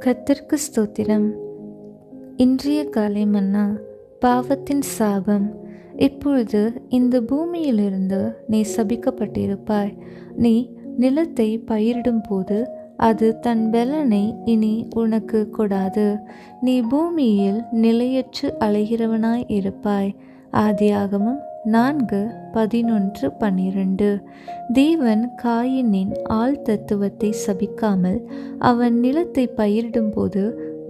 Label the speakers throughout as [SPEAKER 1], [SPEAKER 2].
[SPEAKER 1] கர்த்தருக்கு ஸ்தோத்திரம். இன்றைய காலை மன்னா, பாவத்தின் சாபம். இப்பொழுது இந்த பூமியிலிருந்து நீ சபிக்கப்பட்டிருப்பாய். நீ நிலத்தை பயிரிடும் போது அது தன் பெலனை இனி உனக்கு கொடாது. நீ பூமியில் நிலையற்று அலைகிறவனாய் இருப்பாய். ஆதியாகமம் 4:11-12. தேவன் காயினின் ஆள் தத்துவத்தை சபிக்காமல் அவன் நிலத்தை பயிரிடும்போது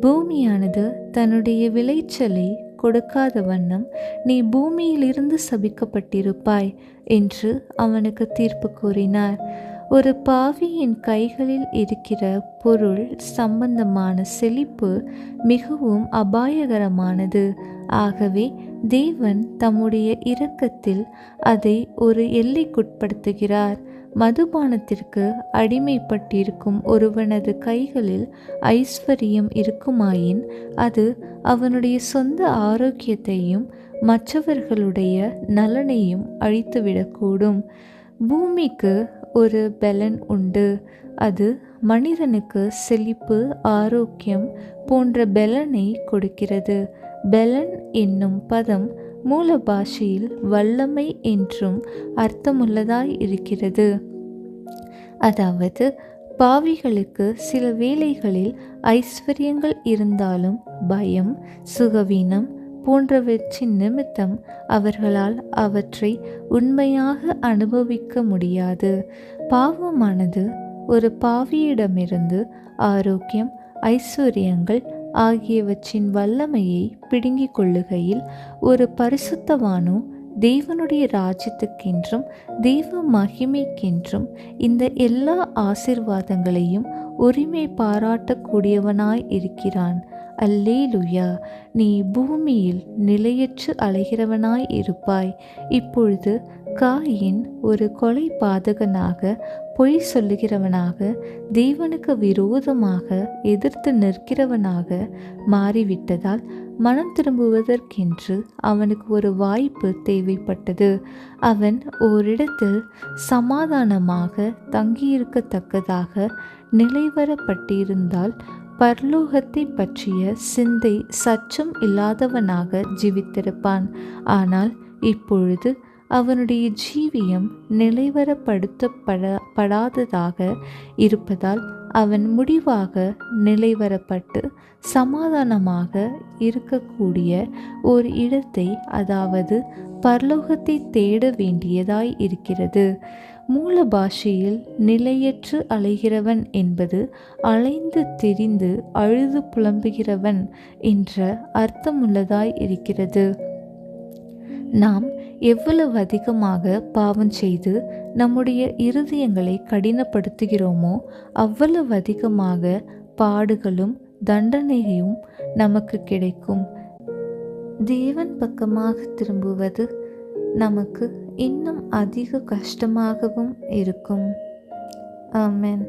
[SPEAKER 1] பூமியானது தன்னுடைய விளைச்சலை கொடுக்காத வண்ணம் நீ பூமியிலிருந்து சபிக்கப்பட்டிருப்பாய் என்று அவனுக்கு தீர்ப்பு கூறினார். ஒரு பாவியின் கைகளில் இருக்கிற பொருள் சம்பந்தமான செழிப்பு மிகவும் அபாயகரமானது. ஆகவே தேவன் தம்முடைய இரக்கத்தில் அதை ஒரு எல்லைக்குட்படுத்துகிறார். மதுபானத்திற்கு அடிமைப்பட்டிருக்கும் ஒருவனது கைகளில் ஐஸ்வர்யம் இருக்குமாயின் அது அவனுடைய சொந்த ஆரோக்கியத்தையும் மற்றவர்களுடைய நலனையும் அழித்துவிடக்கூடும். பூமிக்கு ஒரு பெலன் உண்டு. அது மனிதனுக்கு செழிப்பு, ஆரோக்கியம் போன்ற பெலனை கொடுக்கிறது. பெலன் என்னும் பதம் மூல பாஷையில் வல்லமை என்றும் அர்த்தமுள்ளதாய் இருக்கிறது. அதாவது பாவிகளுக்கு சில வேளைகளில் ஐஸ்வர்யங்கள் இருந்தாலும் பயம், சுகவீனம் போன்றவற்றின் நிமித்தம் அவர்களால் அவற்றை உண்மையாக அனுபவிக்க முடியாது. பாவமானது ஒரு பாவியிடமிருந்து ஆரோக்கியம், ஐஸ்வர்யங்கள் ஆகியவற்றின் வல்லமையை பிடுங்கிக் கொள்ளுகையில் ஒரு பரிசுத்தவானோ தேவனுடைய ராஜ்யத்துக்கென்றும் தேவ மகிமைக்கென்றும் இந்த எல்லா ஆசீர்வாதங்களையும் உரிமை பாராட்டக்கூடியவனாய் இருக்கிறான். அல்லேலுயா! நீ பூமியில் நிலையற்று அலைகிறவனாய் இருப்பாய். இப்பொழுது காயின் ஒரு கொலை பாதகனாக, பொய் சொல்லுகிறவனாக, தேவனுக்கு விரோதமாக எதிர்த்து நிற்கிறவனாக மாறிவிட்டதால் மனம் திரும்புவதற்கென்று அவனுக்கு ஒரு வாய்ப்பு தேவைப்பட்டது. அவன் ஓரிடத்தில் சமாதானமாக தங்கியிருக்கத்தக்கதாக நிலைவரப்பட்டிருந்தால் பரலோகத்தை பற்றிய சிந்தை சற்றும் இல்லாதவனாக ஜீவித்திருப்பான். ஆனால் இப்பொழுது அவனுடைய ஜீவியம் நிலைவரப்படுத்தப்படாததாக இருப்பதால் அவன் முடிவாக நிலைவரப்பட்டு சமாதானமாக இருக்கக்கூடிய ஒரு இடத்தை, அதாவது பரலோகத்தை தேட வேண்டியதாய் இருக்கிறது. மூல பாஷையில் நிலையற்று அலைகிறவன் என்பது அலைந்து திரிந்து அழுது புலம்புகிறவன் என்ற அர்த்தமுள்ளதாய் இருக்கிறது. நாம் எவ்வளவு அதிகமாக பாவம் செய்து நம்முடைய இருதயங்களை கடினப்படுத்துகிறோமோ அவ்வளவு அதிகமாக பாடுகளும் தண்டனையும் நமக்கு கிடைக்கும். தேவன் பக்கமாக திரும்புவது நமக்கு இன்னும் அதிக கஷ்டமாகவும் இருக்கும். ஆமென்.